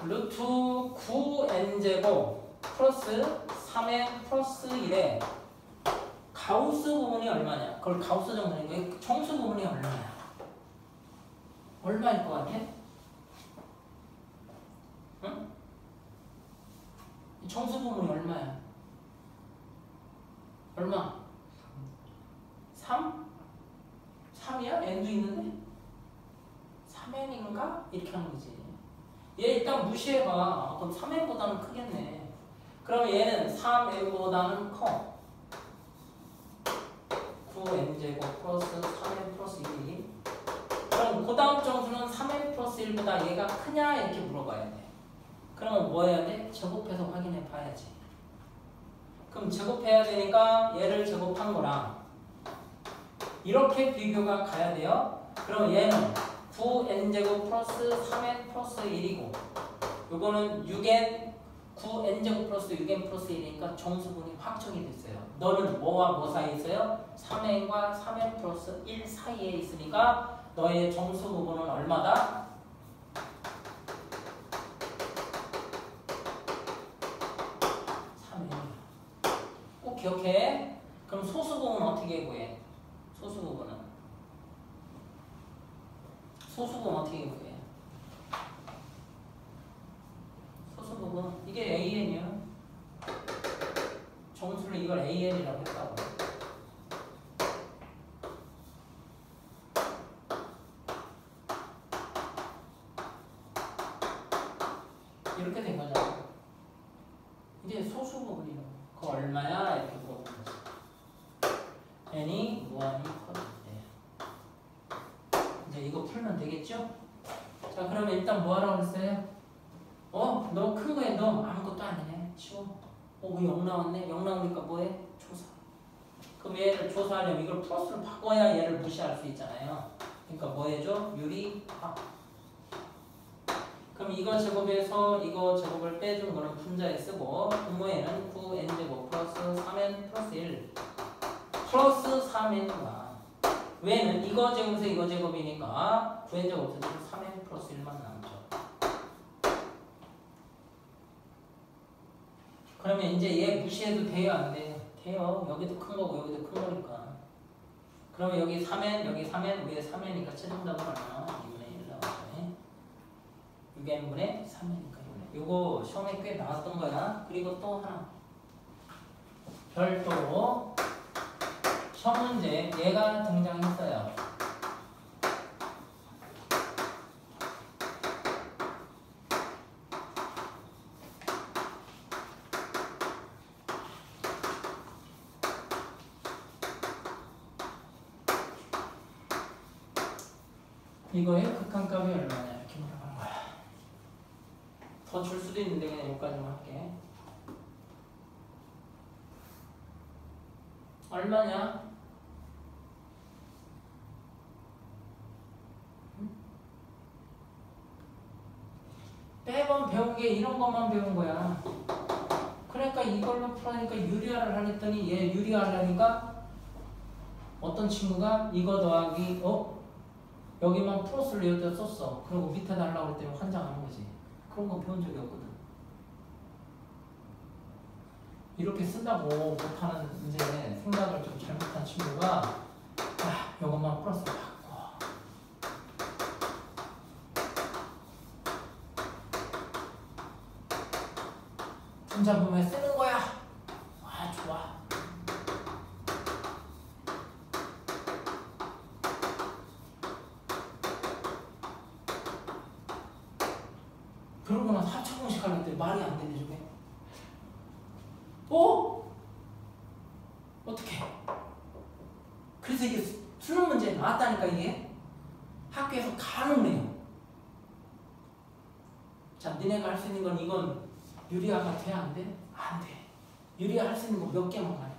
루트 9n제곱 플러스 3n 플러스 1에 가우스 부분이 얼마냐? 그걸 가우스 정도니까 정수 부분이 얼마냐? 얼마일 것 같아? 응? 정수 부분이 얼마야? 얼마? 3? 3이야? n도 있는데? 3n인가? 이렇게 하는 거지. 얘 일단 무시해봐. 그럼 3n보다는 크겠네. 그럼 얘는 3n보다는 커. 9n제곱 플러스 3n 플러스 1이. 그럼 그 다음 정수는 3n 플러스 1보다 얘가 크냐? 이렇게 물어봐야 돼. 그러면 뭐 해야 돼? 제곱해서 확인해 봐야지. 그럼 제곱해야 되니까 얘를 제곱한 거랑 이렇게 비교가 가야 돼요. 그럼 얘는 9n제곱 플러스 3n 플러스 1이고 요거는 6n 9n제곱 플러스 6n 플러스 1이니까 정수분이 확정이 됐어요. 너는 뭐와 뭐 사이에 있어요? 3n과 3n 플러스 1 사이에 있으니까 너의 정수 부분은 얼마다? 3n이야. 꼭 기억해. 그럼 소수 부분은 어떻게 구해? 소수 부분은 어떻게 구해? 소수 부분 이게 AN이야. 정수를 이걸 AN이라고 했다고. 이렇게 된 거잖아. 이제 소수 부분이라고. 그거 얼마야? 이렇게 물어보는 거지. n이 무한히 커질 때. 이제 이거 풀면 되겠죠? 자, 그러면 일단 뭐 하라고 했어요? 너 큰 거에 너 아무것도 안 해. 치워. 왜 0 나왔네? 0 나오니까 뭐해? 조사. 그럼 얘를 조사하려면 이걸 플러스로 바꿔야 얘를 무시할 수 있잖아요. 그러니까 뭐 해줘? 유리합. 그럼 이거 제곱에서 이거 제곱을 빼준 거는 분자에 쓰고 분모에는 9n제곱 플러스 3n 플러스 1 플러스 3n과 왜는 이거 제곱에서 이거 제곱이니까 9n제곱 없어서 3n 플러스 1만 남죠. 그러면 이제 얘 무시해도 돼요? 안 돼요? 돼요. 여기도 큰 거고 여기도 큰 거니까. 그러면 여기 3n 여기 3n 위에 3n이니까 최종답은 얼마? 2분의 1 나오죠. 6n분의 3n이니까 요거 시험에 꽤 나왔던 거야. 그리고 또 하나 별도로 시험 문제 얘가 등장했어요. 이거의 극한값이 얼마냐 이렇게 물어보는 거야. 더 줄 수도 있는데 그냥 여기까지만 할게. 얼마냐? 매번 배운 게 이런 것만 배운 거야. 그러니까 이걸로 풀으니까 유리화를 하랬더니 얘 유리화 하려니까 어떤 친구가 이거 더하기 여기만 플러스를 여기다 썼어. 그리고 밑에 달라고 그랬더니 환장하는 거지. 그런 거 배운 적이 없거든. 이렇게 쓴다고 못하는 이제 생각을 좀 잘못한 친구가 이것만 플러스 바꿔. 분자분모에 쓰는 거야. 좋아. 그러고 나서 합쳐공식 하려는데 말이 안 되네 저게. 어떻게? 그래서 이게 수능 문제에 나왔다니까 이게. 학교에서 간혹 내요. 자, 니네가 할 수 있는 건 이건 유리화가 돼야 안 돼? 안 돼. 유리화 할 수 있는 거 몇 개만 가능해.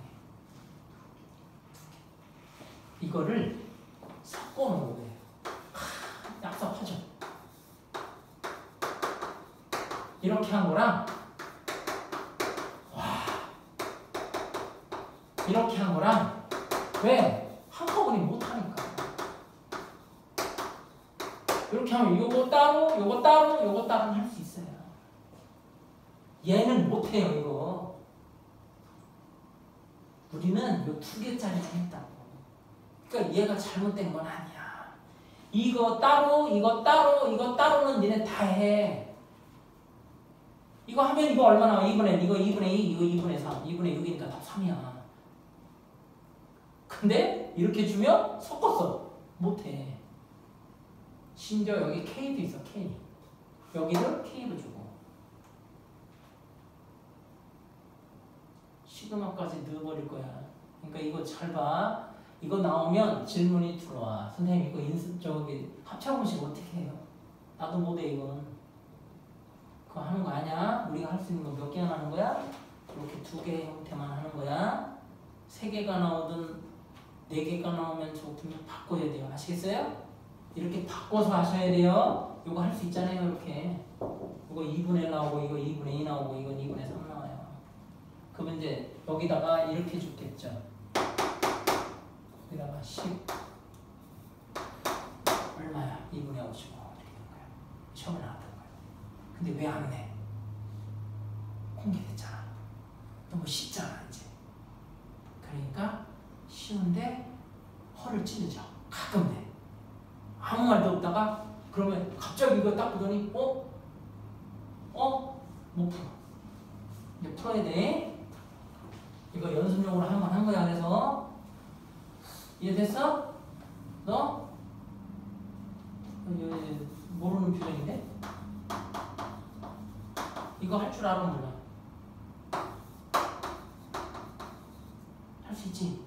이거를 섞어놓은 거예요. 약속하죠. 이렇게 한 거랑 이렇게 한 거랑 왜? 한꺼번에 못하니까. 이렇게 하면 요거 따로 요거 따로 요거 따로는 할 수 있어요. 얘는 못해요 이거. 우리는 요 2개짜리 했다고. 그러니까 얘가 잘못된 건 아니야. 이거 따로 이거 따로 이거 따로는 니네 다 해. 이거 하면 이거 얼마 나와? 2분의 1, 이거 2분의 2, 이거 2분의 3, 2분의 6이니까 다 3이야. 근데 이렇게 주면 섞었어. 못해. 심지어 여기 K도 있어. K. 여기를 K로 주고 시그마까지 넣어버릴 거야. 그러니까 이거 잘 봐. 이거 나오면 질문이 들어와. 선생님 이거 저기 합차공식 어떻게 해요? 나도 못해 이건. 그거 하는 거 아니야? 우리가 할 수 있는 거 몇 개나 하는 거야? 이렇게 2개의 형태만 하는 거야. 3개가 나오든 4개가 나오면 저 분명 바꿔야 돼요. 아시겠어요? 이렇게 바꿔서 하셔야 돼요. 이거 할 수 있잖아요. 이렇게 이거 2분의 1 나오고 이거 2분의 2 나오고 이건 2분의 3 나와요. 그러면 이제 여기다가 이렇게 줬겠죠. 여기다가 10 얼마야? 2분의 55 이렇게 되는 거야. 시험에 나왔던 거야. 근데 왜 안 내? 공개됐잖아. 너무 쉽잖아 이제. 그러니까 쉬운데 허를 찌르죠. 가끔 돼. 아무 말도 없다가 그러면 갑자기 이거 딱 보더니 못 풀어. 이제 풀어야 돼. 이거 연습용으로 한 번 한 거야. 그래서 이해됐어? 너? 모르는 표정인데? 이거 할 줄 알아 몰라? 할 수 있지?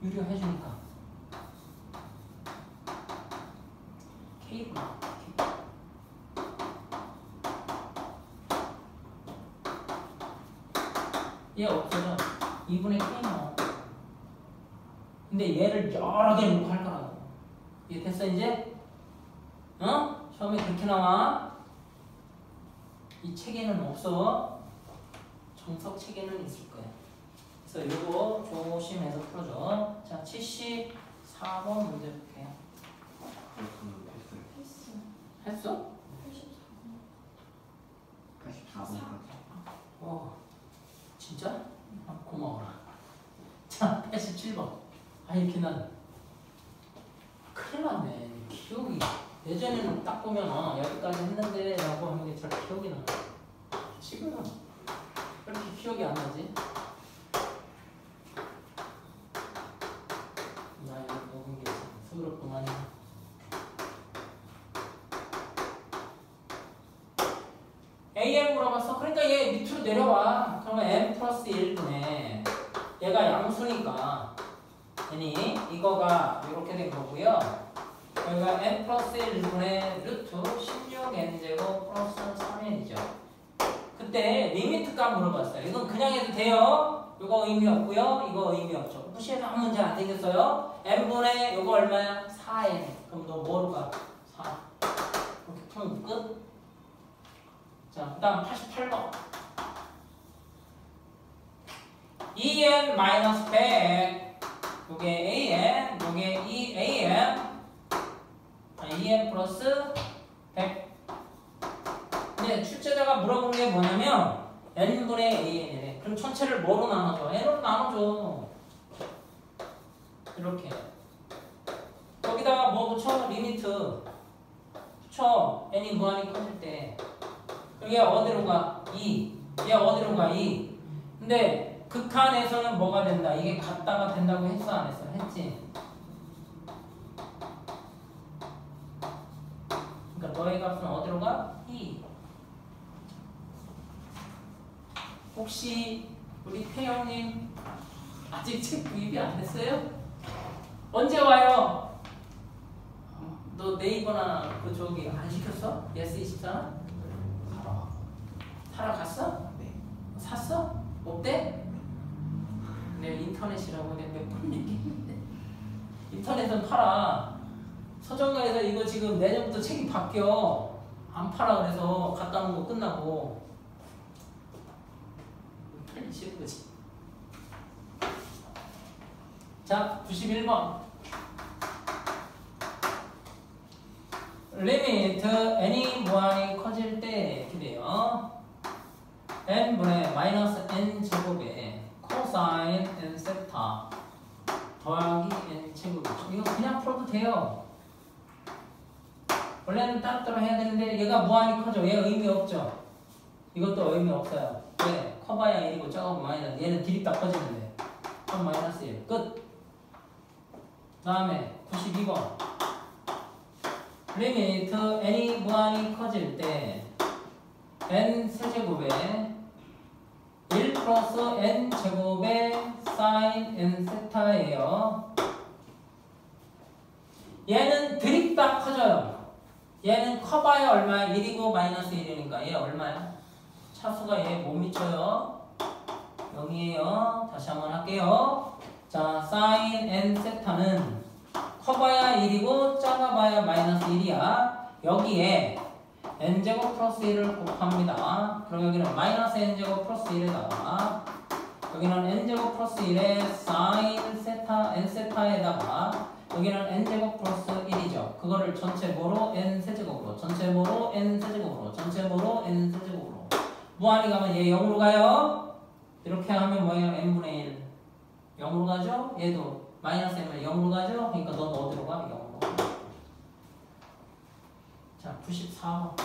유리가 해주니까. K구나. 얘 없어져. 2분의 K 나와. 근데 얘를 여러 개 놓고 할 거라고. 이해 됐어 이제? 어? 처음에 그렇게 나와. 이 책에는 없어. 정석 책에는 있을 거야. 그래서 이거 조심해서 풀어줘. 자, 74번 문제 볼게요. 했어? 84번. 진짜? 아, 고마워라. 자, 87번. 아, 이렇게 난 큰일 났네. 기억이. 예전에는 딱 보면 여기까지 했는데 라고 하는 게 잘 기억이 나. 지금은 왜 이렇게 기억이 안 나지? 나 이거 먹은 게 서럽구만. AM 물어봤어. 그러니까 얘 밑으로 내려와. 그러면 M 플러스 1분의 얘가 양수니까 아니 이거가 이렇게 된 거고요. 여기가 M 플러스 1분의 루트 16N제곱 플러스 3N이죠. 그때 리미트 값 물어봤어요. 이건 그냥 해도 돼요. 이거 의미 없고요. 이거 의미 없죠. 무시해도 아무 문제 안 되겠어요. N분의 이거 얼마야? 4N. 그럼 너 뭐로 가? 4. 이렇게 풀면 끝. 자, 그 다음 88번. 2n-100 요게 an, 요게 2an 2n 플러스 100. 근데 출제자가 물어본 게 뭐냐면 n분의 an이래. 그럼 전체를 뭐로 나눠줘? n으로 나눠줘. 이렇게 여기다가 뭐 붙여? 리미트 붙여. n이 무한히 커질 때 얘 어디로 가? 2. 얘 어디로 가? 2. 근데 극한에서는 뭐가 된다? 이게 같다가 된다고 했어? 안 했어? 했지? 그러니까 너의 값은 어디로 가? 2. 혹시 우리 태영님 아직 책 구입이 안 됐어요? 언제 와요? 너 네이버나 그 저기 안 시켰어? 예스24? 사러 갔어? 네. 샀어? 어때? 내가 인터넷이라고 내가 몇 번 얘기했는데 인터넷은 팔아. 서점가에서 이거 지금 내년부터 책이 바뀌어. 안 팔아. 그래서 갖다 놓은 거 끝나고 팔기 싫은 거지. 자, 91번 리미트 n이 무한히 커질 때 이렇게 돼요. n분의 마이너스 n제곱에 코사인 n 세타 더하기 n제곱이죠. 이거 그냥 풀어도 돼요. 원래는 따로따로 해야 되는데 얘가 무한히 커져. 얘 의미 없죠. 이것도 의미 없어요. 왜? 커봐야 1이고 작아보면 마이너스. 얘는 디립다 커지는데 1 마이너스 1 끝. 그 다음에 92번 리미트 n이 무한히 커질 때 n 세제곱에 1 플러스 n 제곱의 사인 n 세타예요. 얘는 드립다 커져요. 얘는 커봐야 얼마야? 1이고 마이너스 1이니까 얘 얼마야? 차수가 얘 못 미쳐요. 0이에요. 다시 한번 할게요. 자, 사인 n 세타는 커봐야 1이고 작아봐야 마이너스 1이야. 여기에 n제곱 플러스 1을 곱합니다. 그럼 여기는 마이너스 n제곱 플러스 1에다가 여기는 n제곱 플러스 1에 사인 세타 n세타에다가 여기는 n제곱 플러스 1이죠. 그거를 전체 뭐로? n세제곱으로 전체 뭐로? n세제곱으로 전체 뭐로? n세제곱으로 무한히 가면 얘 0으로 가요. 이렇게 하면 뭐예요? n분의 1 0으로 가죠? 얘도 마이너스 n분의 0으로 가죠? 그러니까 넌 어디로 가? 0으로 가. 자, 94번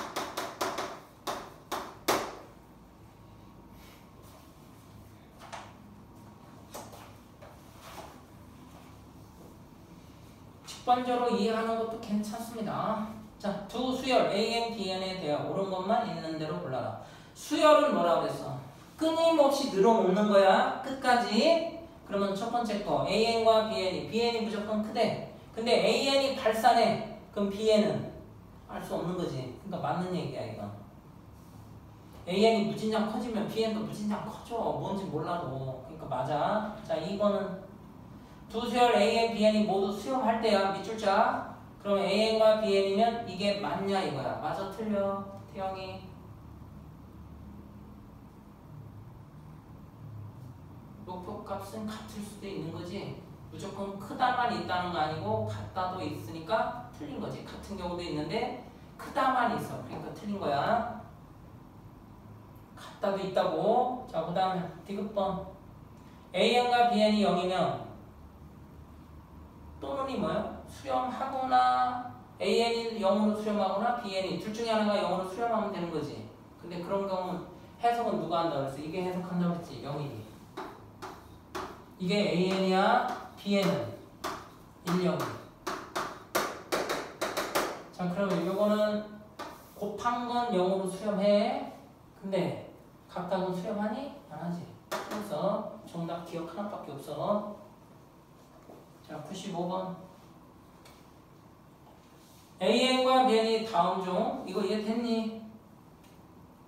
직관적으로 이해하는 것도 괜찮습니다. 자, 두 수열 AN, BN에 대해 옳은 것만 있는 대로 골라라. 수열은 뭐라 그랬어? 끊임없이 늘어놓는 거야. 끝까지. 그러면 첫 번째 거 AN과 BN이 무조건 크대. 근데 AN이 발산해. 그럼 BN은 알 수 없는 거지. 그러니까 맞는 얘기야 이건. AN이 무진장 커지면 BN도 무진장 커져. 뭔지 몰라도. 그러니까 맞아. 자, 2번은 두 수열 AN, BN이 모두 수렴할 때야. 밑줄 자. 그럼 AN과 BN이면 이게 맞냐 이거야. 맞아 틀려. 태영이. 목표값은 같을 수도 있는 거지. 무조건 크다만 있다는 거 아니고 같다도 있으니까 틀린 거지. 같은 경우도 있는데 크다만 있어. 그러니까 틀린 거야. 같다도 있다고. 자, 그 다음에 디귿번 AN과 BN이 0이면 또는이 뭐예요? 수렴하거나 AN이 0으로 수렴하거나 BN이 둘 중에 하나가 0으로 수렴하면 되는 거지. 근데 그런 경우는 해석은 누가 한다고 그랬어? 이게 해석한다고 그랬지. 0이니. 이게 AN이야, BN은 1, 0. 자, 그러면 요거는 곱한 건 0으로 수렴해. 근데 같다고는 수렴하니? 안 하지. 그래서 정답 기억 하나밖에 없어. 자, 95번. AN과 BN이 다음 중 이거 이해됐니?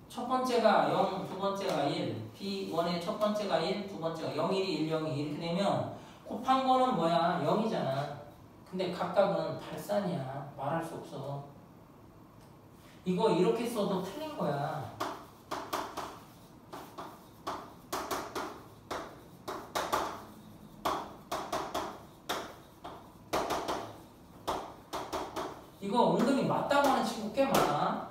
첫 번째가 0, 두 번째가 1, B1의 첫 번째가 1, 두 번째가 0, 1이 1, 0이 이렇게 되면 곱한 거는 뭐야? 0이잖아. 근데 각각은 발산이야. 말할 수 없어. 이거 이렇게 써도 틀린 거야. 이거 은근히 맞다고 하는 친구 꽤 많아.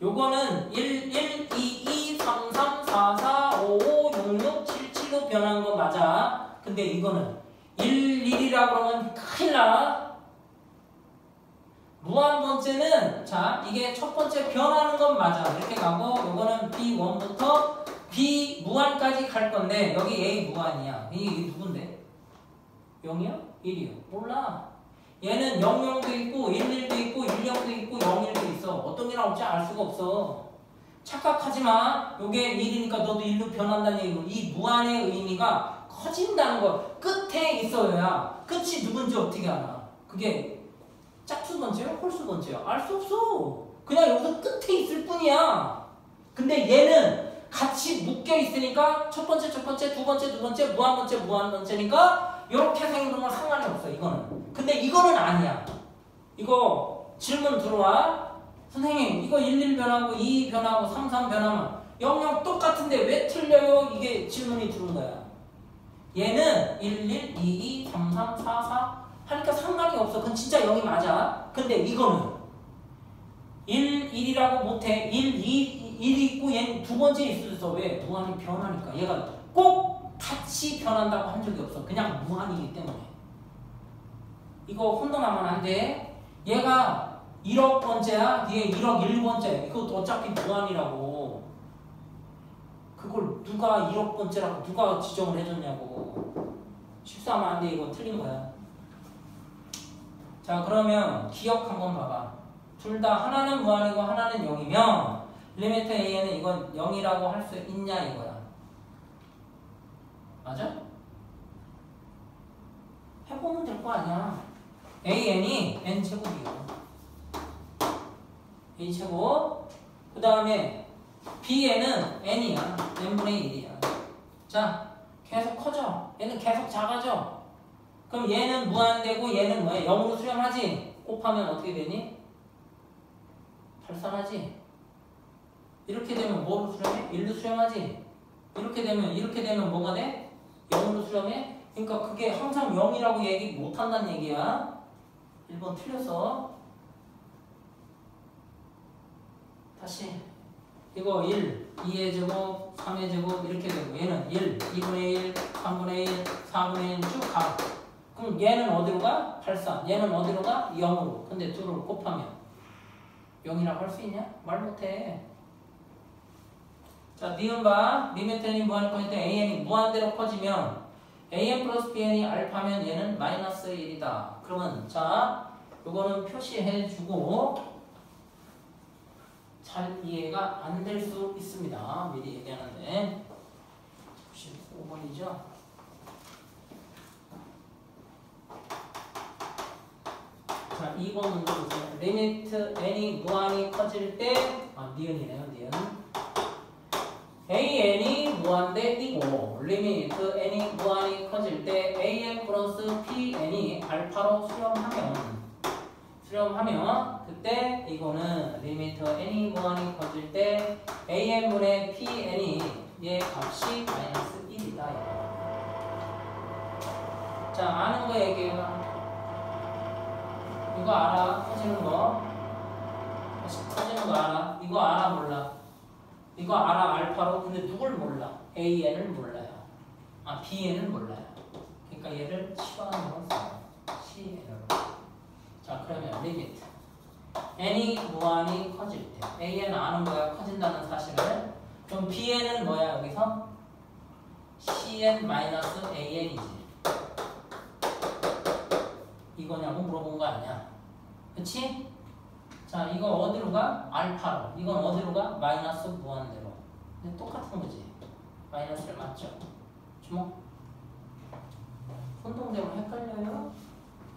요거는 1, 1, 2, 2, 3, 3, 4, 4, 5, 5, 6, 6, 7, 7로 변하는 거 맞아. 근데 이거는 1, 1이라고 그러면 큰일 나. 무한번째는 자, 이게 첫 번째 변하는 건 맞아. 이렇게 가고 요거는 B1부터 B 무한까지 갈 건데 여기 A 무한이야. 이게 누군데? 0이야? 1이요? 몰라. 얘는 00도 있고 11도 있고 10도 있고 01도 있어. 어떤 게 나올지 알 수가 없어. 착각하지 마. 요게 1이니까 너도 1로 변한다는 얘기고 이 무한의 의미가 커진다는 거. 끝에 있어야 끝이 누군지 어떻게 알아. 그게 짝수 번째요? 홀수 번째요? 알 수 없어. 그냥 여기서 끝에 있을 뿐이야. 근데 얘는 같이 묶여 있으니까 첫 번째, 두 번째, 무한번째니까 이렇게 생긴 건 상관이 없어. 이거는. 근데 이거는 아니야. 이거 질문 들어와. 선생님 이거 11 변하고 2 변하고 3 변하면 00 똑같은데 왜 틀려요? 이게 질문이 들어온 거야. 얘는 11, 22, 33, 44 하니까 상관이 없어. 그건 진짜 0이 맞아. 근데 이거는 1이라고 못해. 1 있고 얘는 두 번째 있어. 왜? 무한히 변하니까. 얘가 꼭 같이 변한다고 한 적이 없어. 그냥 무한이기 때문에. 이거 혼동하면 안 돼. 얘가 1억 번째야. 얘 1억 1번째. 이것도 어차피 무한이라고. 그걸 누가 1억 번째라고 누가 지정을 해줬냐고. 실수하면 안 돼. 이거 틀린 거야. 자, 그러면 기억 한번 봐봐. 둘 다 하나는 무한이고 하나는 0이면 리미트 a는 이건 0이라고 할 수 있냐 이거야. 맞아? 해보면 될 거 아니야. an이 n제곱이고 a제곱 그 다음에 bn은 n이야. n분의 1이야. 자, 계속 커져. 얘는 계속 작아져. 그럼 얘는 무한되고 얘는 뭐야? 0으로 수렴하지? 곱하면 어떻게 되니? 발산하지? 이렇게 되면 뭐로 수렴해? 1로 수렴하지? 이렇게 되면 뭐가 돼? 0으로 수렴해? 그러니까 그게 항상 0이라고 얘기 못한다는 얘기야. 1번 틀렸어. 다시 이거 1, 2의 제곱, 3의 제곱 이렇게 되고 얘는 1, 2분의 1, 3분의 1, 4분의 1 쭉 가. 그럼 얘는 어디로 가? 83. 얘는 어디로 가? 0으로. 근데 둘을 곱하면 0이라고 할 수 있냐? 말 못해. 자, 니은 봐. 리미트 n이 무한일 거일 때 an이 무한대로 커지면 an 플러스 bn이 알파면 얘는 마이너스 1이다. 그러면 자, 요거는 표시해주고 잘 이해가 안 될 수 있습니다. 미리 얘기하는데 95번이죠. 자, 2번 문제 보세요. 리미트 n이 무한히 커질 때 니은이네요. 니은 an이 무한대이고 리미트 n이 무한히 커질 때 an 플러스 pn이 알파로 수렴하면 그때 이거는 리미트 n이 무한히 커질 때 an분의 pn이 얘 값이 마이너스 1이다. 자, 아는 거 얘기해봐. 이거 알아? 커지는 거? 커지는 거 알아? 이거 알아? 몰라? 이거 알아? 알파로? 근데 누굴 몰라? an을 몰라요. bn을 몰라요. 그러니까 얘를 치환으로 써요. cn으로. 자, 그러면 리미트 n이 무한히 커질 때 an 아는 거야. 커진다는 사실을. 그럼 bn은 뭐야 여기서? cn-an이지. 이거냐고 물어본 거 아니야. 그치? 자, 이거 어디로 가? 알파로. 이건 어디로 가? 마이너스 무한대로. 근데 똑같은 거지. 마이너스를 맞죠? 주목. 혼동되면 헷갈려요?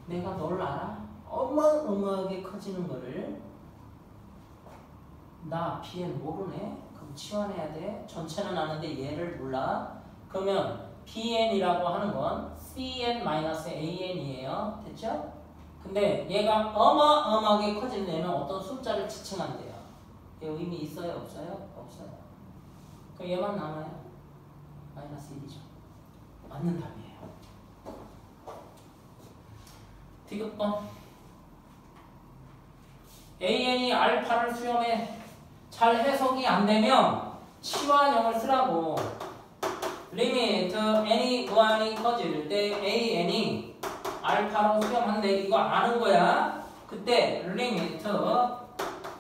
내가 널 알아? 어마어마하게 커지는 거를 나 bn 모르네? 그럼 치환해야 돼. 전체는 아는데 얘를 몰라. 그러면 bn이라고 하는 건 cn-an이에요. 됐죠? 근데 얘가 어마어마하게 커지는 애는 어떤 숫자를 지칭한대요. 얘 의미 있어요? 없어요? 없어요. 그럼 얘만 남아요. 마이너스 1이죠. 맞는 답이에요. 디귿번 an이 알파를 수렴해. 잘 해석이 안 되면 치환형을 쓰라고. 리미트 n이 무한히 커질 때 an이 알파로 수렴한데 이거 아는 거야. 그때 리미트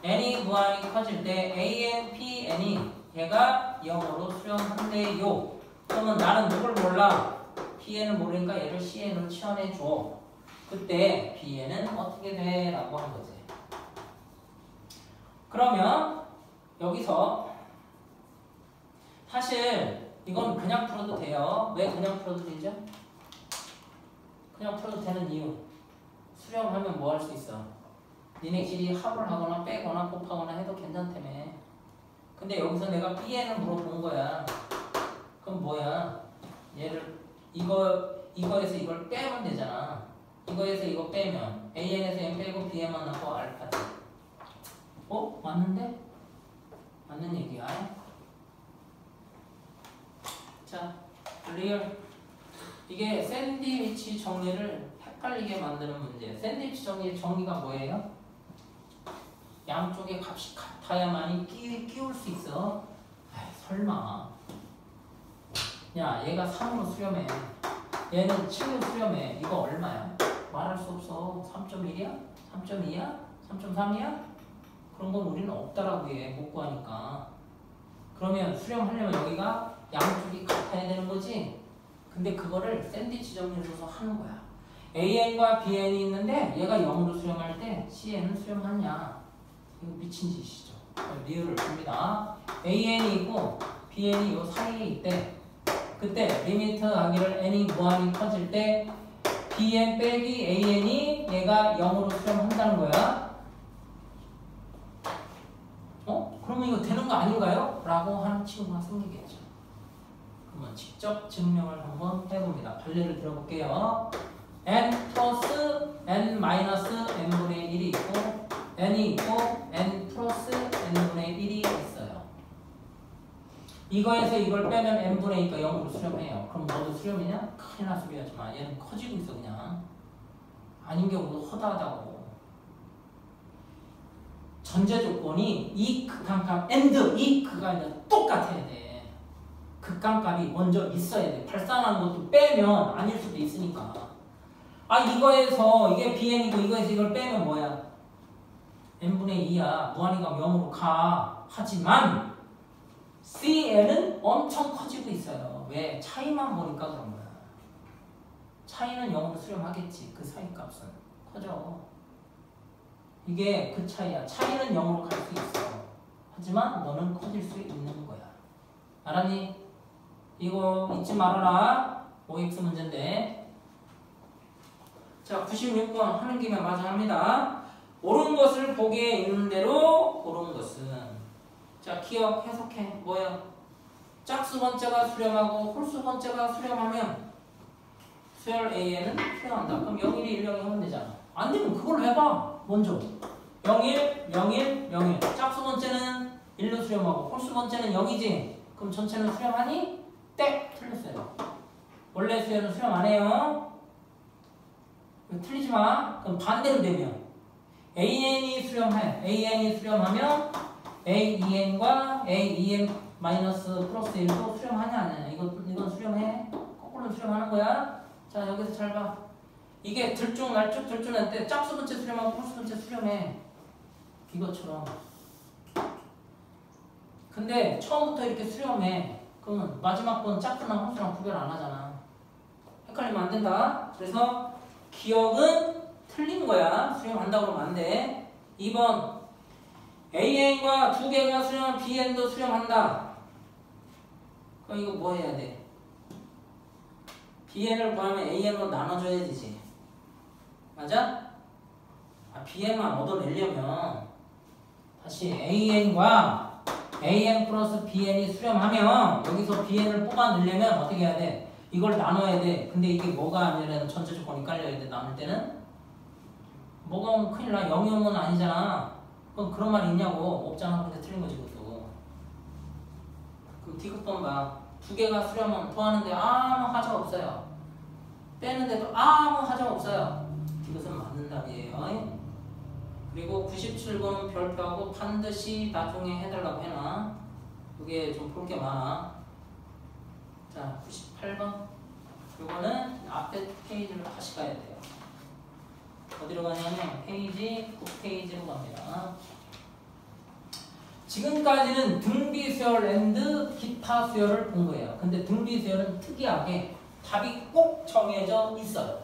n이 무한히 커질 때 an, pn이 얘가 0으로 수렴한대요. 그러면 나는 누굴 몰라? pn을 모르니까 얘를 cn으로 치환해줘. 그때 bn은 어떻게 돼? 라고 한 거지. 그러면 여기서 사실 이건 그냥 풀어도 돼요. 왜 그냥 풀어도 되죠? 그냥 풀어도 되는 이유. 수렴하면 뭐 할 수 있어? 니네끼리 합을 하거나 빼거나 곱하거나 해도 괜찮다며. 근데 여기서 내가 bn을 물어본 거야. 그럼 뭐야? 얘를 이거에서 이걸 빼면 되잖아. 이거에서 이거 빼면 an에서 n 빼고 bn만 남고 알파지. 맞는데? 맞는 얘기야. 자, 리얼. 이게 샌드위치 정리를 헷갈리게 만드는 문제예요. 샌드위치 정리가 뭐예요? 양쪽의 값이 같아야만이 끼울 수 있어. 아이, 설마. 야, 얘가 3으로 수렴해. 얘는 7로 수렴해. 이거 얼마야? 말할 수 없어. 3.1이야? 3.2야? 3.3이야? 그런 건 우리는 없다라고 해. 못 구하니까. 그러면 수렴하려면 여기가 양쪽이 같아야 되는 거지. 근데 그거를 샌드위치 정리를 줘서 하는 거야. AN과 BN이 있는데 얘가 0으로 수렴할 때 CN은 수렴하냐. 이거 미친 짓이죠. 리을을 봅니다. AN이 있고 BN이 요 사이에 있대. 그때 리미트 하기를 n이 무한히 커질 때 bn 빼기 an이 얘가 0으로 수렴한다는 거야. 그러면 이거 되는 거 아닌가요? 라고 하는 친구가 생기겠죠. 그러면 직접 증명을 한번 해봅니다. 판례를 들어볼게요. n 플러스 n 마이너스 n분의 1이 있고 n이 있고 n 플러스 n분의 1이 있어요. 이거에서 이걸 빼면 n분의 2가 0으로 수렴해요. 그럼 너도 수렴이냐? 큰일 날 소리하지만 얘는 커지고 있어 그냥. 아닌 경우도 허다하다고. 전제 조건이 이 극한값 and 이 극한이 똑같아야 돼. 극한값이 먼저 있어야 돼. 발산하는 것도 빼면 아닐 수도 있으니까. 이거에서 이게 bn이고 이거에서 이걸 빼면 뭐야? n분의 2야. 무한히가 0으로 가. 하지만 CN은 엄청 커지고 있어요. 왜? 차이만 보니까 그런 거야. 차이는 0으로 수렴하겠지. 그 사이 값은. 커져. 이게 그 차이야. 차이는 0으로 갈 수 있어. 하지만 너는 커질 수 있는 거야. 알았니? 이거 잊지 말아라. OX 문제인데. 자, 96번 하는 김에 마저 합니다. 옳은 것을 보기에 있는 대로 옳은 것은. 자, 기억, 해석해. 뭐야? 짝수 번째가 수렴하고 홀수 번째가 수렴하면 수열 AN은 수렴한다. 그럼 0, 1, 1, 0이 하면 되잖아. 안 되면 그걸로 해봐. 먼저 01, 01, 01. 짝수 번째는 1로 수렴하고 홀수 번째는 0이지. 그럼 전체는 수렴하니? 땡! 틀렸어요. 원래 수열은 수렴 안 해요. 틀리지 마. 그럼 반대로 되면 AN이 수렴해. AN이 수렴하면 AEN과 AEN 마이너스 플러스 1도 수렴하냐 안 하냐. 이건 수렴해. 거꾸로 수렴하는 거야. 자, 여기서 잘 봐. 이게 들쭉날쭉 들쭉날 때 짝수 번째 수렴하고 홀수 번째 수렴해. 이것처럼. 근데 처음부터 이렇게 수렴해. 그러면 마지막 번 짝수랑 홀수랑 구별 안 하잖아. 헷갈리면 안 된다. 그래서 기억은 틀린 거야. 수렴한다고 그러면 안 돼. 2번 AN과 두 개가 수렴하면 BN도 수렴한다. 그럼 이거 뭐 해야 돼? BN을 구하면 AN으로 나눠줘야 되지. 맞아? BN만 얻어내려면 다시 AN과 AN 플러스 BN이 수렴하면 여기서 BN을 뽑아내려면 어떻게 해야 돼? 이걸 나눠야 돼. 근데 이게 뭐가 아니라는 전체 조건이 깔려야 돼. 나눌 때는 뭐가 오면 큰일 나. 0이 오면 아니잖아. 그럼 그런 말이 있냐고. 없잖아. 근데 틀린 거지 그것도. 그 D급번 봐. 두 개가 수렴하면 더하는데 아무 하자 없어요. 빼는데도 아무 하자 없어요. 이것은 맞는 답이에요. 그리고 97번은 별표하고 반드시 나중에 해달라고 해놔. 그게 좀 볼 게 많아. 자, 98번. 이거는 앞에 페이지를 다시 가야 돼요. 어디로 가냐면 페이지 9페이지로 갑니다. 지금까지는 등비 수열 앤드 기타 수열을 본 거예요. 근데 등비 수열은 특이하게 답이 꼭 정해져 있어요.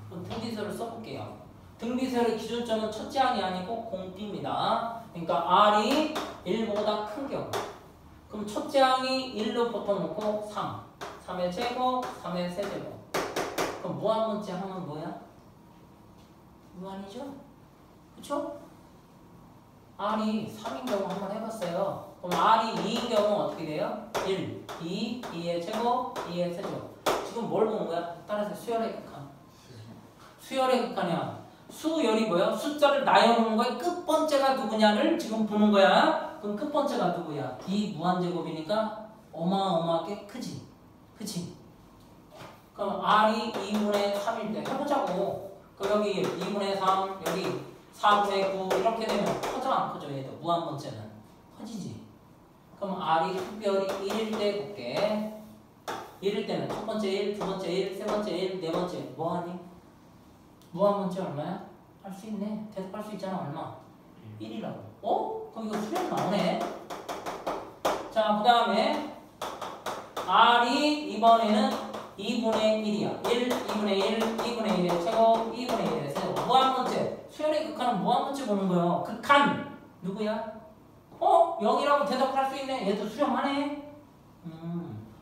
그럼 등비 수열을 써볼게요. 등비 수열의 기준점은 첫째 항이 아니고 공비입니다. 그러니까 R이 1보다 큰 경우. 그럼 첫째 항이 1로 붙어놓고 3. 3의 제곱, 3의 세제곱. 그럼 무한 번째 항은 뭐야? 무한이죠? 그쵸? R이 3인 경우 한번 해봤어요. 그럼 R이 2인 경우 어떻게 돼요? 1, 2, 2의 제곱, 2의 세제곱. 지금 뭘 보는 거야? 따라서 수열의 극한. 수열의 극한이야. 수열이 뭐야? 숫자를 나열하는 거야. 끝번째가 누구냐를 지금 보는 거야. 그럼 끝번째가 누구야? 이 무한제곱이니까 어마어마하게 크지. 그치? 그럼 R이 2분의 3일 때 해보자고. 그럼 여기 2분의 3, 여기 4분의 9 이렇게 되면 커져 안 커져? 얘도 무한번째는 커지지. 그럼 R이 흡별이 1일 때 볼게. 1일 때는 첫 번째 1, 두 번째 1, 세 번째 1, 네 번째 뭐하니? 무한번째 얼마야? 할 수 있네. 대답할 수 있잖아. 얼마? 1이라고. 그럼 이거 수렴 나오네. 자, 그 다음에 R이 이번에는 2분의 1이야. 2분의 1, 2분의 1의 제곱, 2분의 1의 세제곱. 무한번째. 수열의 극한은 무한번째 보는 거예요. 극한. 누구야? 0이라고 대답할 수 있네. 얘도 수렴하네.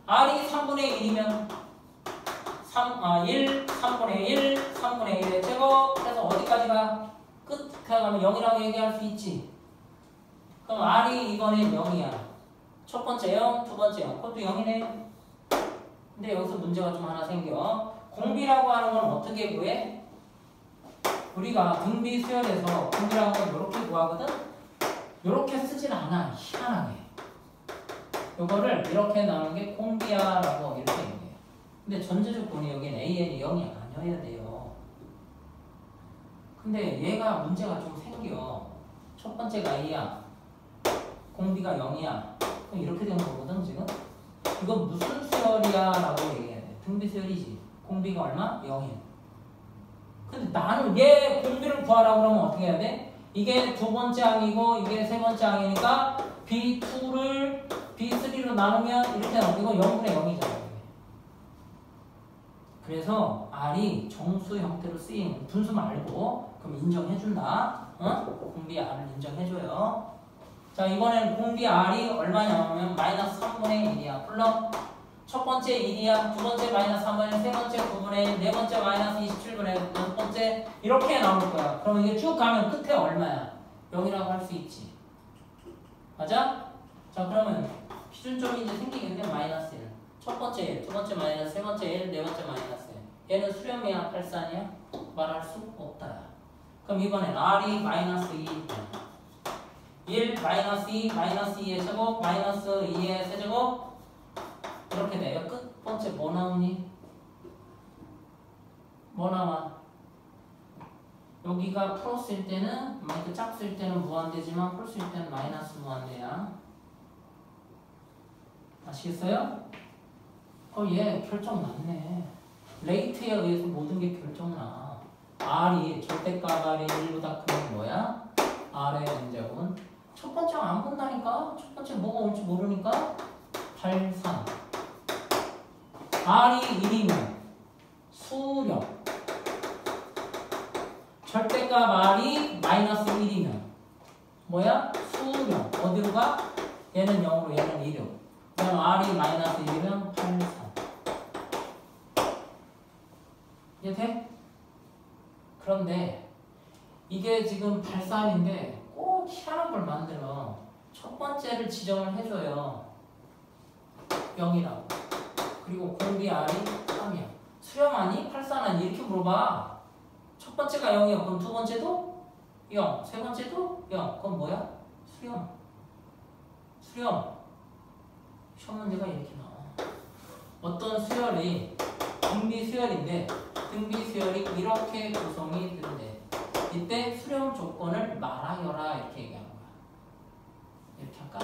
R이 3분의 1이면 1, 3분의 1, 3분의 1의 제곱. 그래서 어디까지 가? 끝에 가면 0이라고 얘기할 수 있지. 그럼 R이 이번엔 0이야. 첫 번째 0, 두 번째 0. 그것도 0이네. 근데 여기서 문제가 좀 하나 생겨. 공비라고 하는 건 어떻게 구해? 우리가 등비 수열에서 공비라는 건 이렇게 구하거든? 이렇게 쓰진 않아. 희한하게. 이거를 이렇게 나오는 게 공비야라고 이렇게 얘기해요. 근데 전제 조건이 여기는 AN이 0이 아니어야 돼요. 근데 얘가 문제가 좀 생겨. 첫 번째가 A야. 공비가 0이야. 그럼 이렇게 되는 거거든 지금? 이건 무슨 수열이야? 라고 얘기해야 돼. 등비 수열이지. 공비가 얼마? 0이야. 근데 나는 얘 공비를 구하라고 그러면 어떻게 해야 돼? 이게 두 번째 항이고 이게 세 번째 항이니까 B2를 B3로 나누면 이렇게 나오고 이거 0분의 0이잖아. 그래서 R이 정수 형태로 쓰이는 분수 말고 그럼 인정해준다. 공비 R을 인정해줘요. 자, 이번에는 공비 R이 얼마냐면 마이너스 3분의 1이야. 물론 첫 번째 1이야. 두 번째 마이너스 3분의 1, 세 번째 9분의 1, 네 번째 마이너스 27분의 1, 네 번째 이렇게 나올 거야. 그럼 이게 쭉 가면 끝에 얼마야? 0이라고 할 수 있지. 맞아? 자, 그러면 기준점이 이제 생기겠네. 마이너스 1. 첫 번째 1, 두 번째 마이너스, 세 번째 1, 네 번째 마이너스 1. 얘는 수렴이야? 발산이야? 말할 수 없다. 그럼 이번엔 R이 마이너스 2. 1, 마이너스 2, 마이너스 2의 제곱, 마이너스 2의 세제곱 이렇게 돼요. 끝 번째 뭐 나오니? 뭐 나와? 여기가 플러스일 때는 마이크 짝수일 때는 무한대지만 플러스일 때는 마이너스 무한대야. 아시겠어요? 얘 결정 났네. 레이트에 의해서 모든 게 결정나. R이 절대값 R이 1보다 크면 뭐야? R의 n제곱은 첫 번째 안 본다니까? 첫 번째 뭐가 올지 모르니까 8, 3. R이 1이면 수렴. 절대값 R이 마이너스 1이면 뭐야? 수렴. 어디로 가? 얘는 0으로 얘는 1로. 그럼 R이 마이너스 1이면 8, 3. 이해 돼? 그런데 이게 지금 발산인데 꼭 희한한 걸 만들어. 첫 번째를 지정을 해줘요. 0이라고. 그리고 공비 R이 3이야. 수렴하니? 발산하니? 이렇게 물어봐. 첫 번째가 0이야. 그럼 두 번째도 0. 세 번째도 0. 그럼 뭐야? 수렴. 수렴. 시험 문제가 이렇게 나와. 어떤 수열이 등비 수열인데 등비 수열이 이렇게 구성이 된대. 이때 수렴 조건을 말하여라 이렇게 얘기하는 거야. 이렇게 할까?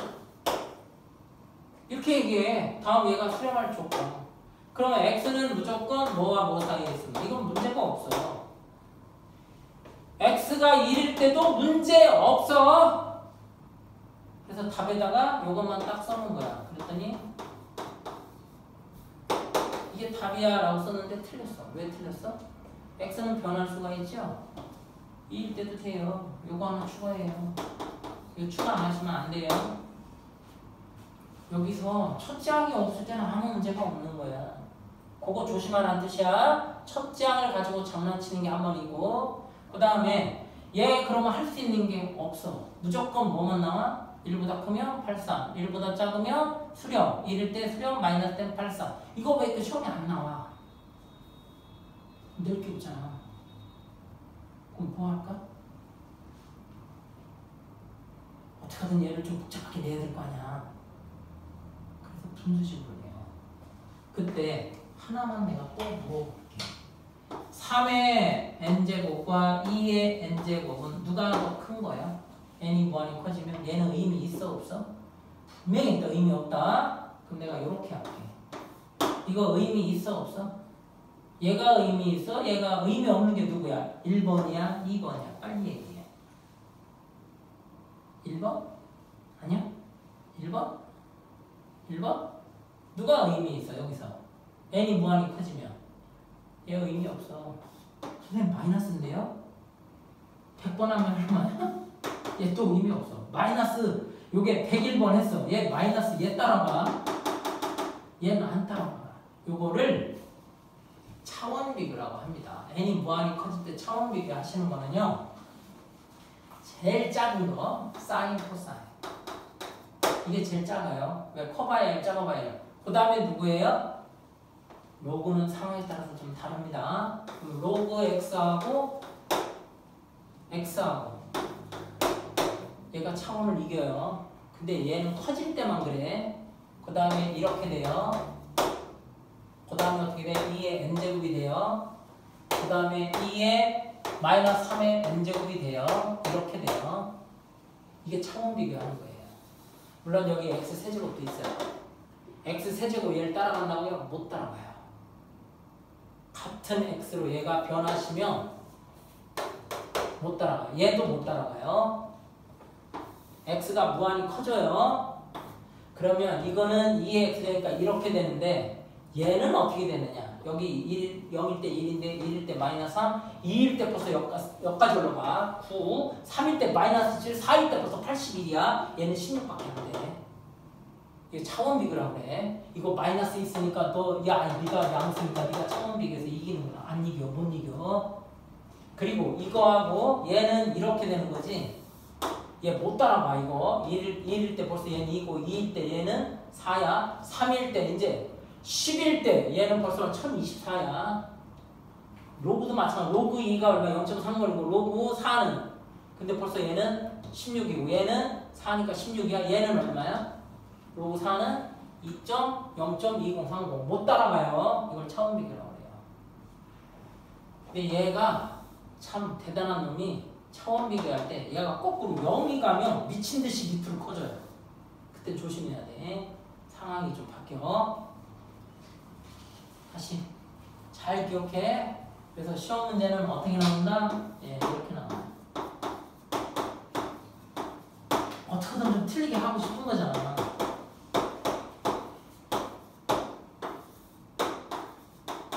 이렇게 얘기해. 다음 얘가 수렴할 조건. 그러면 x는 무조건 뭐와 뭐 사이에 있습니다. 이건 문제가 없어. x가 1일 때도 문제 없어. 그래서 답에다가 이것만 딱 써놓은 거야. 그랬더니 이게 답이야 라고 썼는데 틀렸어. 왜 틀렸어? x는 변할 수가 있죠. 2일 때도 돼요. 요거 하나 추가해요. 이거 추가 안 하시면 안 돼요. 여기서 첫째 항이 없을 때는 아무 문제가 없는 거야. 그거 조심하라는 뜻이야. 첫째 항을 가지고 장난치는 게 한 번이고, 그 다음에 얘 그러면 할 수 있는 게 없어. 무조건 뭐만 나와? 1보다 크면 83, 1보다 작으면 수렴, 1일 때 수렴, 마이너스 때는 83. 이거 왜 그 시험에 안 나와? 낼 게 없잖아. 그럼 뭐 할까? 어떻게든 얘를 좀 복잡하게 내야 될 거 아니야. 그래서 분수식으로 내요. 그때 하나만 내가 꼭 물어볼게. 3의 n제곱과 2의 n제곱은 누가 더 큰 거야? n이 무한히 커지면 얘는 의미 있어 없어? 분명히 있다. 의미 없다. 그럼 내가 이렇게 할게. 이거 의미 있어 없어? 얘가 의미 있어? 얘가 의미 없는 게 누구야? 1번이야? 2번이야? 빨리 얘기해. 1번? 아니야? 1번? 1번? 누가 의미 있어 여기서? n이 무한히 커지면 얘가 의미 없어. 선생님 마이너스인데요? 100번 하면 얼마야? 얘 또 의미 없어. 마이너스 요게 101번 했어. 얘 마이너스 얘 따라가. 얘는 안 따라가. 요거를 차원비교라고 합니다. n이 무한히 커질 때 차원비교 하시는 거는요. 제일 작은 거 사인 코사인. 이게 제일 작아요. 왜? 커봐야 1, 작아봐야 1. 그 다음에 누구예요? 로그는 상황에 따라서 좀 다릅니다. 로그 x하고 x하고 얘가 차원을 이겨요. 근데 얘는 커질 때만 그래. 그 다음에 이렇게 돼요. 그 다음에 어떻게 돼? 2의 n제곱이 돼요. 그 다음에 2의 마이너스 3의 n제곱이 돼요. 이렇게 돼요. 이게 차원 비교하는 거예요. 물론 여기 x 세제곱도 있어요. x 세제곱 얘를 따라간다고요? 못 따라가요. 같은 x로 얘가 변하시면 못 따라가요. 얘도 못 따라가요. x가 무한히 커져요. 그러면 이거는 2의 x니까 이렇게 되는데 얘는 어떻게 되느냐? 여기 0일 때 1인데 1일 때 마이너스 3, 2일 때 벌써 여기까지 올라가 9, 3일 때 마이너스 7, 4일 때 벌써 81이야. 얘는 16밖에 안 돼. 이거 차원 비교라고 그래. 이거 마이너스 있으니까 너 야 네가 양수니까 네가 차원 비교해서 이기는구나. 안 이겨, 못 이겨. 그리고 이거하고 얘는 이렇게 되는 거지. 얘 못 따라가 이거. 1일 때 벌써 얘는 2고 2일 때 얘는 4야. 3일 때 이제 10일 때 얘는 벌써 1024야. 로그도 마찬가지. 로그 2가 얼마? 0.3걸리고 로그 4는 근데 벌써 얘는 16이고 얘는 4니까 16이야. 얘는 얼마야? 로그 4는 2.0.2030 못 따라가요. 이걸 차원 비교라고 해요. 근데 얘가 참 대단한 놈이 차원 비교할 때 얘가 거꾸로 0이 가면 미친 듯이 밑으로 커져요. 그때 조심해야 돼. 상황이 좀 바뀌어. 다시 잘 기억해. 그래서 시험 문제는 어떻게 나온다? 예, 이렇게 나와. 어떻게든 좀 틀리게 하고 싶은 거잖아.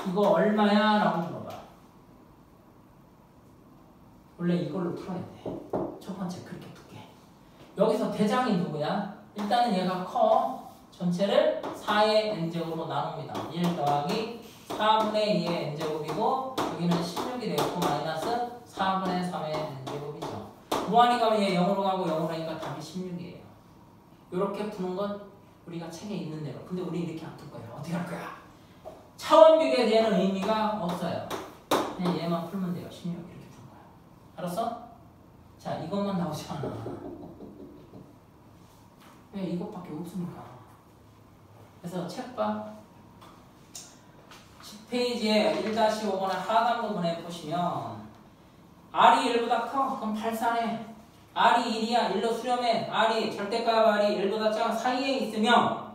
이거 얼마야? 라고 물어봐. 원래 이걸로 풀어야 돼. 첫 번째 그렇게 풀게. 여기서 대장이 누구야? 일단은 얘가 커. 전체를 4의 n제곱으로 나눕니다. 1 더하기 4분의 2의 n제곱이고 여기는 16이 되겠고 마이너스 4분의 3의 n제곱이죠. 무한히 가면 얘 0으로 가고 0으로 하니까 답이 16이에요. 이렇게 푸는 건 우리가 책에 있는 대로. 근데 우리 이렇게 안 풀 거예요. 어떻게 할 거야? 차원 비교에 대한 의미가 없어요. 그냥 얘만 풀면 돼요. 16 이렇게 풀 거야. 알았어? 자, 이것만 나오지 않아. 왜 이것밖에 없으니까. 그래서 책 봐. 10페이지에 1-5번의 하단 부분에 보시면 R이 1보다 커. 그럼 발산해. R이 1이야. 1로 수렴해. R이 절대값 R이 1보다 작아. 사이에 있으면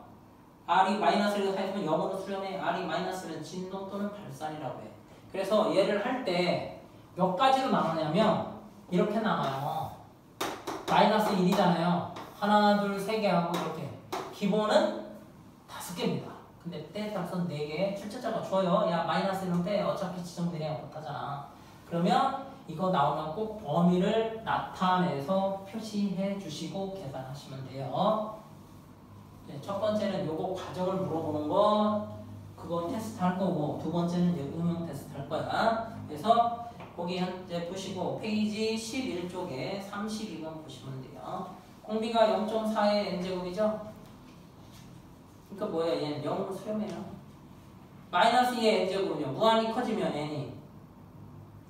R이 마이너스 1과 사이에 있으면 0으로 수렴해. R이 마이너스 1은 진동 또는 발산이라고 해. 그래서 얘를 할 때 몇 가지로 나누냐면 이렇게 나와요. 마이너스 1이잖아요. 하나, 둘, 세 개 하고 이렇게. 기본은 5개입니다. 근데 때에 따라서 4개. 출제자가 줘요. 야, 마이너스 1은 빼. 어차피 지정들이랑 못하잖아. 그러면 이거 나오면 꼭 범위를 나타내서 표시해 주시고 계산하시면 돼요. 네, 첫 번째는 요거 과정을 물어보는 거 그거 테스트 할 거고 두 번째는 응용 테스트 할 거야. 그래서 거기 현재 보시고 페이지 11쪽에 32번 보시면 돼요. 공비가 0.4의 n제곱이죠? 그러니까 뭐야? 얘는 0으로 수렴해요. 마이너스 2의 n제곱은요. 무한히 커지면 n이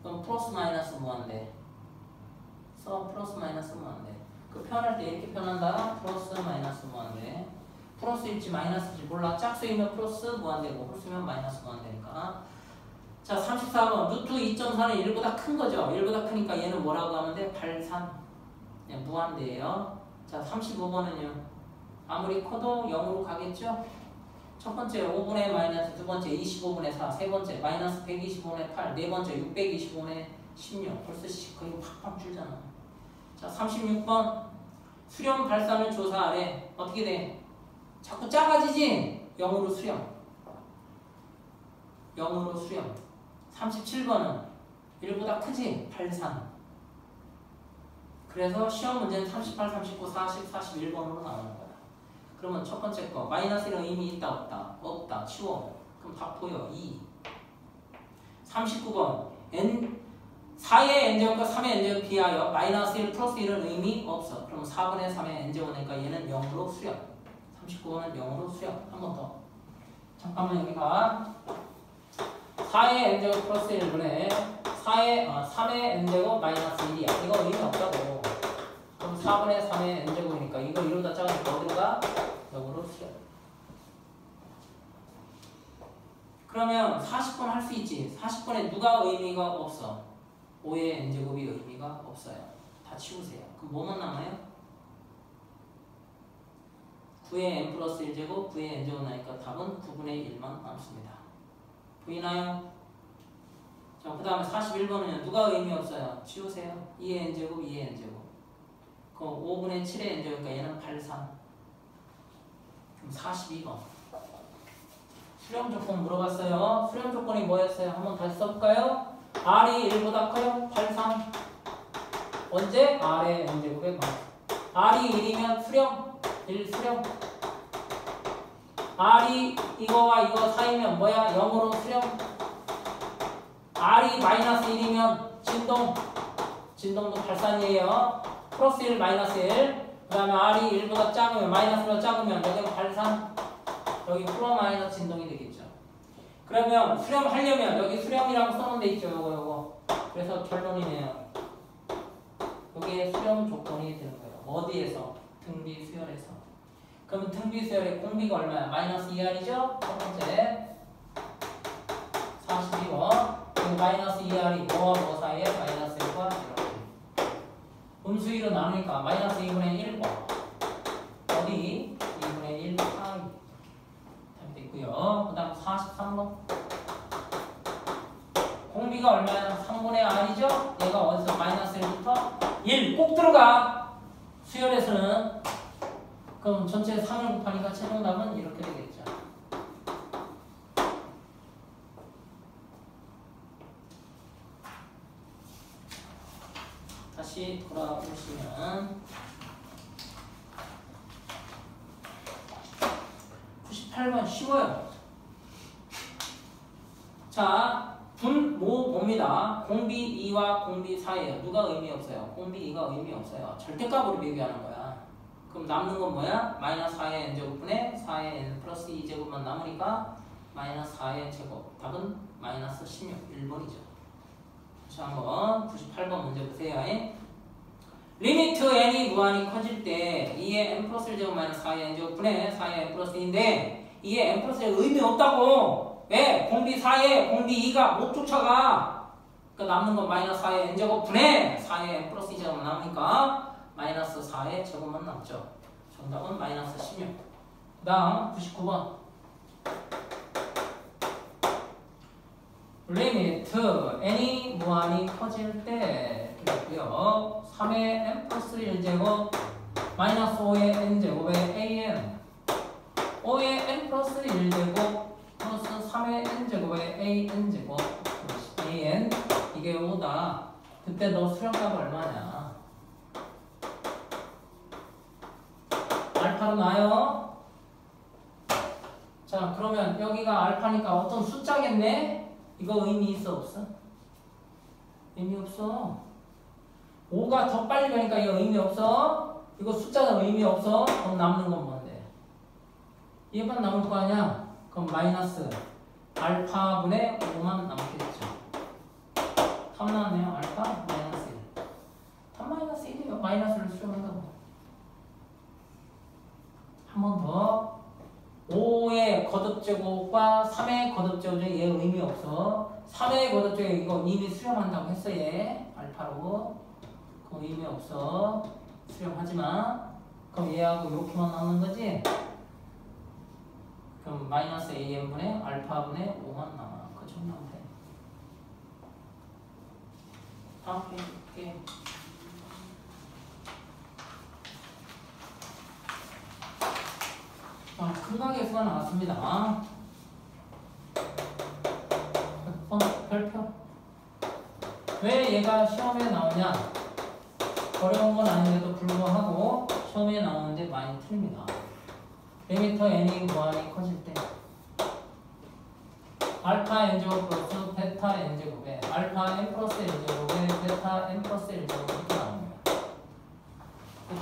그럼 플러스 마이너스 무한대. 플러스 마이너스 무한대. 그 표현할 때 이렇게 표현한다. 플러스 마이너스 무한대. 플러스일지 마이너스일지 몰라. 짝수이면 플러스 무한대고 홀수면 마이너스 무한대니까 자, 34번. 루트 2.4는 1보다 큰 거죠. 1보다 크니까 얘는 뭐라고 하면 돼? 83. 네, 무한대예요. 자, 35번은요. 아무리 커도 0으로 가겠죠? 첫 번째 5분의 마이너스, 두 번째 25분의 4, 세 번째 마이너스 125분의 8, 네 번째 625분의 16. 벌써 거의 팍팍 줄잖아. 자, 36번. 수렴 발산을 조사하래. 어떻게 돼? 자꾸 작아지지? 0으로 수렴. 0으로 수렴. 37번은 1보다 크지? 83. 그래서 시험 문제는 38, 39, 40, 41번으로 나오는 거야. 그러면 첫 번째 거 마이너스는 의미 있다 없다? 없다. 치워. 그럼 답 보여. 2. 39번 4의 n제곱과 3의 n제곱 비하여 마이너스 1 플러스 1은 의미 없어. 그럼 4분의 3의 n제곱이니까 얘는 0으로 수렴. 39번은 0으로 수렴. 한 번 더. 잠깐만 여기 봐. 4의 n제곱 플러스 1분의 3의 n제곱 마이너스 1이야. 이거 의미 없다고. 그럼 4분의 3의 n제곱이니까 이거 1보다 작으니까 어디로 가? 0으로 수렴. 그러면 40번 할 수 있지. 40번에 누가 의미가 없어? 5의 n제곱이 의미가 없어요. 다 치우세요. 그럼 뭐만 남아요? 9의 n 플러스 1제곱, 9의 n제곱 나니까 답은 9분의 1만 남습니다. 보이나요? 자, 그 다음에 41번은요. 누가 의미 없어요? 치우세요. 2의 n제곱, 2의 n제곱. 그럼 5분의 7의 n제곱이니까 얘는 83. 그럼 42번. 수렴 조건 물어봤어요. 수렴 조건이 뭐였어요? 한번 다시 써볼까요? R이 1보다 커요? 83. 언제? R의 n제곱에 R이 1이면 수렴. 1 수렴. R이 이거와 이거 사이면 뭐야? 0으로 수렴. R이 마이너스 1이면 진동. 진동도 발산이에요. 플러스 1 마이너스 1. 그 다음에 R이 1보다 작으면 마이너스보다 작으면 여기는 발산. 여기 플러스 마이너스 진동이 되겠죠. 그러면 수렴하려면 여기 수렴이라고 써놓은 데 있죠. 요거. 그래서 결론이네요. 이게 수렴 조건이 되는 거예요. 어디에서? 등비 수열에서. 그러면 등비 수열의 공비가 얼마야? 마이너스 2R이죠? 첫 번째 42번. 그리고 마이너스 2R이 뭐와 뭐 사이에? 마이너스 1과 1. 음수위로 나누니까 마이너스 2분의 1과 어디? 2분의 1 사이. 답이 됐고요. 그 다음 43번. 공비가 얼마야? 3분의 R이죠? 얘가 어디서 마이너스 1부터 1 꼭 들어가. 수열에서는 그럼 전체 3을 곱하니까 최종답은 이렇게 되겠죠. 다시 돌아보시면 98번 쉬워요. 자, 분모 봅니다. 공비 2와 공비 4예요. 누가 의미 없어요? 공비 2가 의미 없어요. 절대값으로 비교하는 거야. 그럼 남는 건 뭐야? 마이너스 4의 n제곱분의 4의 n 플러스 2제곱만 남으니까 마이너스 4의 제곱. 답은 마이너스 16. 1번이죠. 자, 한번 98번 문제 보세요. 리미트 n이 무한히 커질 때 2의 n 플러스 1제곱 마이너스 4의 n제곱분의 4의 n 플러스 2인데 2의 n 플러스 1 의미 없다고. 왜? 공비 4에 공비 2가 못 쫓아가. 그러니까 남는 건 마이너스 4의 n제곱분의 4의 n 플러스 2제곱 남으니까 마이너스 4의 제곱만 남죠. 정답은 마이너스 16. 그 다음 99번. 리미트 n이 무한히 커질 때 그랬고요. 3의 n 플러스 1제곱 마이너스 5의 n제곱의 an 5의 n 플러스 1제곱 플러스 3의 n제곱의 an제곱 an 이게 5다. 그때 너 수렴값 얼마냐? 알파로 나요? 자, 그러면 여기가 알파니까 어떤 숫자겠네? 이거 의미 있어 없어? 의미 없어. 5가 더 빨리 가니까 이거 의미 없어? 이거 숫자가 의미 없어? 그럼 남는 건 뭔데? 얘만 남을 거 아니야? 그럼 마이너스 알파분의 5만 남겠죠. 답 나왔네요. 알파 마이너스 1. 답 마이너스 1이에요. 마이너스를 수렴한다고. 한 번 더. 5의 거듭제곱과 3의 거듭제곱 중에 얘 의미 없어. 3의 걷어 쪽에 이거 이미 수렴한다고 했어 얘. 알파로. 그럼 의미 없어. 수렴하지마. 그럼 얘하고 이렇게만 남는 거지? 그럼 마이너스 AN분의 알파분의 5만 남아. 그 정도면 돼. 다음 페이지. 근각의 수가 나왔습니다. 100번 별표. 왜 얘가 시험에 나오냐? 어려운 건 아닌데도 불구하고 시험에 나오는데 많이 틀립니다. 리미터 n이 무한히 커질 때 알파 n제곱 플러스 베타 n제곱에 알파 n 플러스 n제곱에 베타 n 플러스 n제곱 이렇게 나옵니다.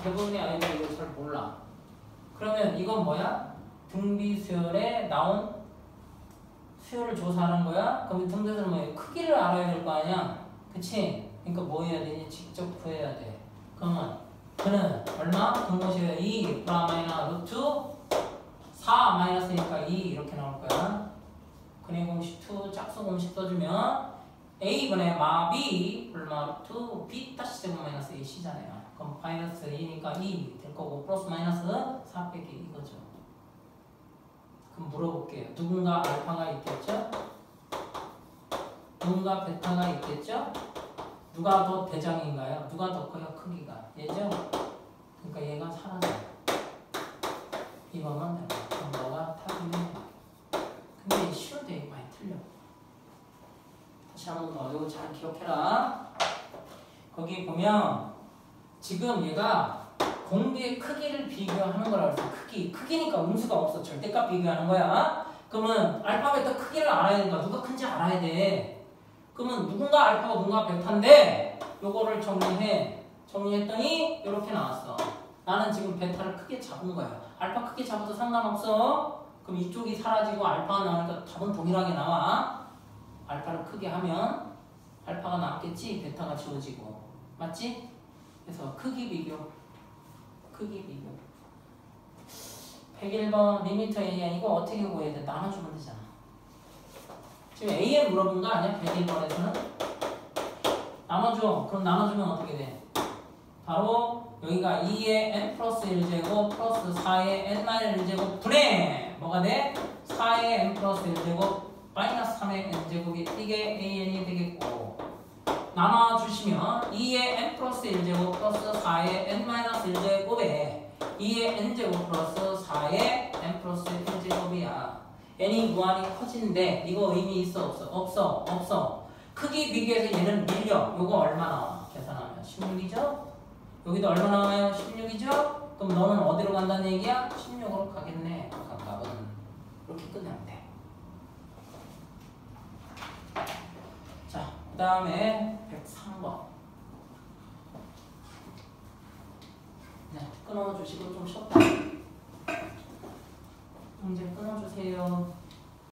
대부분의 아이들이 이거 잘 몰라. 그러면 이건 뭐야? 등비 수열에 나온 수열을 조사하는 거야? 그러면 등비수열 뭐야? 크기를 알아야 될 거 아니야? 그치? 그러니까 뭐 해야 되니? 직접 구해야 돼. 그러면 그는 얼마? 근거식에 2 플러스 루트 4 마이너스니까 2 이렇게 나올 거야. 근의 공식 2 짝수 공식 써주면 A분의 마 B 얼마 루트 B 다시 제곱 마이너스 AC잖아요. 그럼 마이너스 2니까 2 될 거고 플러스 마이너스 4 빼기 이거죠. 그럼 물어볼게요. 누군가 알파가 있겠죠? 누군가 베타가 있겠죠? 누가 더 대장인가요? 누가 더 커요? 크기가. 얘죠? 그러니까 얘가 사라져. 이거만 되고. 그럼 너가 답이네. 근데 쉬운데 많이 틀려. 다시 한번 더 이거 잘 기억해라. 거기 보면 지금 얘가 공비의 크기를 비교하는 거라고 해서 크기니까 음수가 없어. 절대값 비교하는 거야. 그러면 알파 베타 크기를 알아야 되니까 누가 큰지 알아야 돼. 그러면 누군가 알파가 누군가 베타인데 요거를 정리했더니 이렇게 나왔어. 나는 지금 베타를 크게 잡은 거야. 알파 크게 잡아도 상관없어. 그럼 이쪽이 사라지고 알파가 나오니까 답은 동일하게 나와. 알파를 크게 하면 알파가 남겠지, 베타가 지워지고. 맞지? 그래서 크기 비교. 101번 리미터 AN 이거 어떻게 구해야 돼? 나눠주면 되잖아. 지금 AN 물어본 거 아니야? 101번에서는? 나눠줘. 그럼 나눠주면 어떻게 돼? 바로 여기가 2의 n 플러스 1제곱 플러스 4의 n 마이너스 1제곱 분의 뭐가 돼? 4의 n 플러스 1제곱 마이너스 3의 n제곱이 이게 AN이 되겠고 나눠주시면 2의 n 플러스 1제곱 플러스 4의 n 마이너스 1제곱에 2의 n제곱 플러스 4의 n 플러스 1제곱이야. n이 무한히 커지는데 이거 의미 있어 없어? 없어. 크기 비교해서 얘는 밀려. 요거 얼마 나와? 계산하면 16이죠? 여기도 얼마 나와요? 16이죠? 그럼 너는 어디로 간다는 얘기야? 16으로 가겠네. 각각은. 이렇게 끝내면 돼. 자, 그 다음에 103번. 네, 끊어주시고 좀 쉬었다. 문제 끊어주세요.